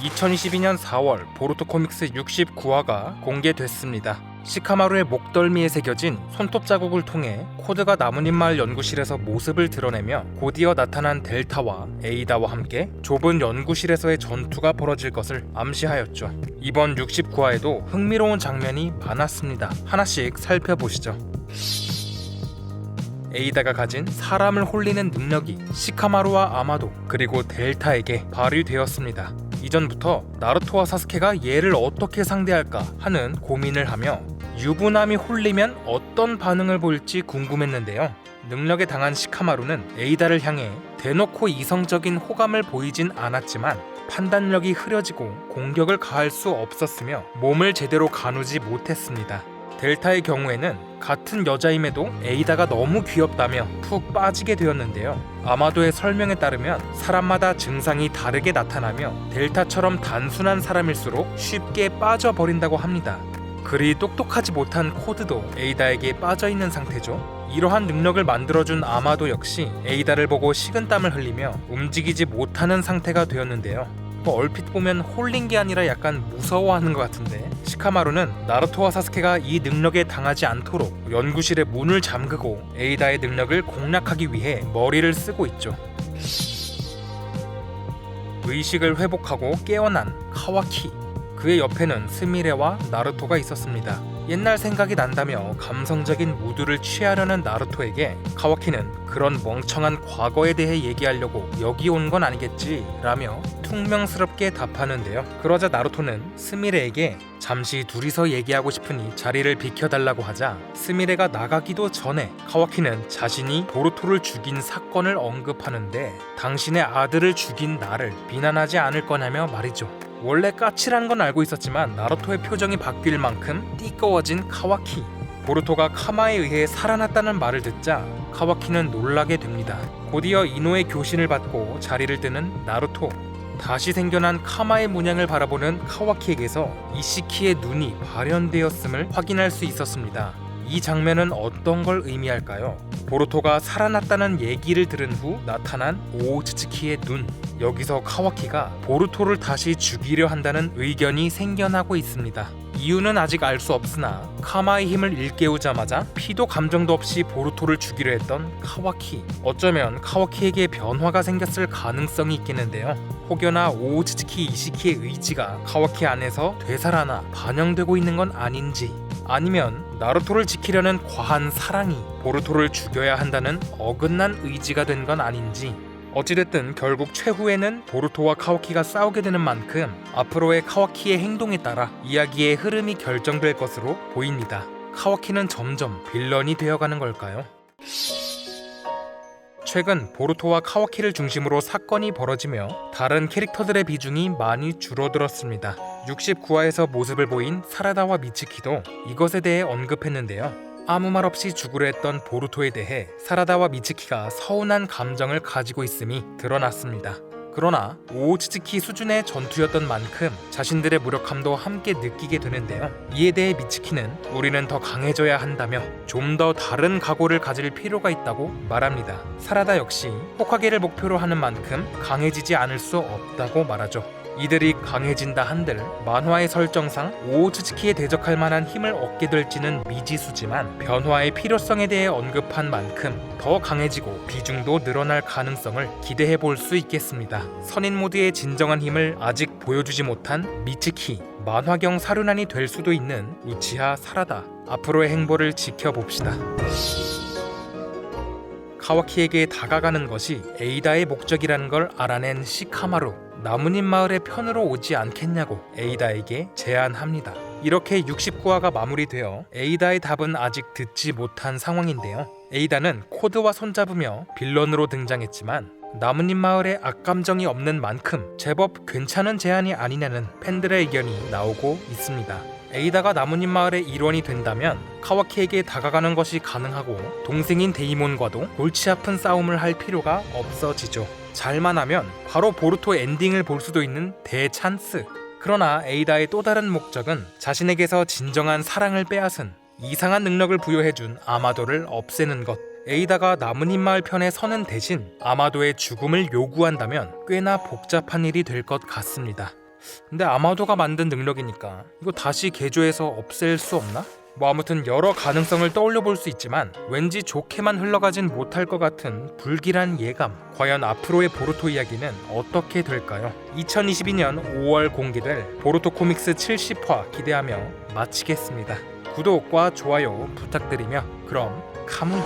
2022년 4월 보루토 코믹스 69화가 공개됐습니다. 시카마루의 목덜미에 새겨진 손톱 자국을 통해 코드가 나뭇잎 마을 연구실에서 모습을 드러내며 곧이어 나타난 델타와 에이다와 함께 좁은 연구실에서의 전투가 벌어질 것을 암시하였죠. 이번 69화에도 흥미로운 장면이 많았습니다. 하나씩 살펴보시죠. 에이다가 가진 사람을 홀리는 능력이 시카마루와 아마도 그리고 델타에게 발휘되었습니다. 이전부터 나루토와 사스케가 얘를 어떻게 상대할까 하는 고민을 하며 유부남이 홀리면 어떤 반응을 보일지 궁금했는데요. 능력에 당한 시카마루는 에이다를 향해 대놓고 이성적인 호감을 보이진 않았지만 판단력이 흐려지고 공격을 가할 수 없었으며 몸을 제대로 가누지 못했습니다. 델타의 경우에는 같은 여자임에도 에이다가 너무 귀엽다며 푹 빠지게 되었는데요. 아마도의 설명에 따르면 사람마다 증상이 다르게 나타나며 델타처럼 단순한 사람일수록 쉽게 빠져버린다고 합니다. 그리 똑똑하지 못한 코드도 에이다에게 빠져있는 상태죠. 이러한 능력을 만들어준 아마도 역시 에이다를 보고 식은땀을 흘리며 움직이지 못하는 상태가 되었는데요. 얼핏 보면 홀린 게 아니라 약간 무서워하는 것 같은데, 시카마루는 나루토와 사스케가 이 능력에 당하지 않도록 연구실의 문을 잠그고 에이다의 능력을 공략하기 위해 머리를 쓰고 있죠. 의식을 회복하고 깨어난 카와키. 그의 옆에는 스미레와 나루토가 있었습니다. 옛날 생각이 난다며 감성적인 무드를 취하려는 나루토에게 카와키는 그런 멍청한 과거에 대해 얘기하려고 여기 온 건 아니겠지 라며 퉁명스럽게 답하는데요. 그러자 나루토는 스미레에게 잠시 둘이서 얘기하고 싶으니 자리를 비켜달라고 하자 스미레가 나가기도 전에 카와키는 자신이 보루토를 죽인 사건을 언급하는데 당신의 아들을 죽인 나를 비난하지 않을 거냐며 말이죠. 원래 까칠한 건 알고 있었지만 나루토의 표정이 바뀔 만큼 띠꺼워진 카와키. 보루토가 카마에 의해 살아났다는 말을 듣자 카와키는 놀라게 됩니다. 곧이어 이노의 교신을 받고 자리를 뜨는 나루토. 다시 생겨난 카마의 문양을 바라보는 카와키에게서 이시키의 눈이 발현되었음을 확인할 수 있었습니다. 이 장면은 어떤 걸 의미할까요? 보루토가 살아났다는 얘기를 들은 후 나타난 오우츠츠키의 눈. 여기서 카와키가 보루토를 다시 죽이려 한다는 의견이 생겨나고 있습니다. 이유는 아직 알 수 없으나 카마의 힘을 일깨우자마자 피도 감정도 없이 보루토를 죽이려 했던 카와키. 어쩌면 카와키에게 변화가 생겼을 가능성이 있겠는데요. 혹여나 오우츠츠키 이시키의 의지가 카와키 안에서 되살아나 반영되고 있는 건 아닌지, 아니면 나루토를 지키려는 과한 사랑이 보루토를 죽여야 한다는 어긋난 의지가 된 건 아닌지. 어찌됐든 결국 최후에는 보루토와 카와키가 싸우게 되는 만큼 앞으로의 카와키의 행동에 따라 이야기의 흐름이 결정될 것으로 보입니다. 카와키는 점점 빌런이 되어가는 걸까요? 최근 보루토와 카와키를 중심으로 사건이 벌어지며 다른 캐릭터들의 비중이 많이 줄어들었습니다. 69화에서 모습을 보인 사라다와 미츠키도 이것에 대해 언급했는데요. 아무 말 없이 죽으려 했던 보루토에 대해 사라다와 미츠키가 서운한 감정을 가지고 있음이 드러났습니다. 그러나 오우츠츠키 수준의 전투였던 만큼 자신들의 무력함도 함께 느끼게 되는데요. 이에 대해 미츠키는 우리는 더 강해져야 한다며 좀 더 다른 각오를 가질 필요가 있다고 말합니다. 사라다 역시 호카게를 목표로 하는 만큼 강해지지 않을 수 없다고 말하죠. 이들이 강해진다 한들 만화의 설정상 오우츠츠키에 대적할 만한 힘을 얻게 될지는 미지수지만 변화의 필요성에 대해 언급한 만큼 더 강해지고 비중도 늘어날 가능성을 기대해 볼 수 있겠습니다. 선인 모드의 진정한 힘을 아직 보여주지 못한 미츠키, 만화경 사륜안이 될 수도 있는 우치하 사라다. 앞으로의 행보를 지켜봅시다. 카와키에게 다가가는 것이 에이다의 목적이라는 걸 알아낸 시카마루. 나뭇잎 마을의 편으로 오지 않겠냐고 에이다에게 제안합니다. 이렇게 69화가 마무리되어 에이다의 답은 아직 듣지 못한 상황인데요. 에이다는 코드와 손잡으며 빌런으로 등장했지만 나뭇잎 마을에 악감정이 없는 만큼 제법 괜찮은 제안이 아니냐는 팬들의 의견이 나오고 있습니다. 에이다가 나뭇잎 마을의 일원이 된다면 카와키에게 다가가는 것이 가능하고 동생인 데이몬과도 골치 아픈 싸움을 할 필요가 없어지죠. 잘만 하면 바로 보루토 엔딩을 볼 수도 있는 대찬스. 그러나 에이다의 또 다른 목적은 자신에게서 진정한 사랑을 빼앗은 이상한 능력을 부여해준 아마도를 없애는 것. 에이다가 나뭇잎 마을 편에 서는 대신 아마도의 죽음을 요구한다면 꽤나 복잡한 일이 될 것 같습니다. 근데 아마도가 만든 능력이니까 이거 다시 개조해서 없앨 수 없나? 뭐 아무튼 여러 가능성을 떠올려 볼 수 있지만 왠지 좋게만 흘러가진 못할 것 같은 불길한 예감. 과연 앞으로의 보루토 이야기는 어떻게 될까요? 2022년 5월 공개될 보루토 코믹스 70화 기대하며 마치겠습니다. 구독과 좋아요 부탁드리며 그럼 카무.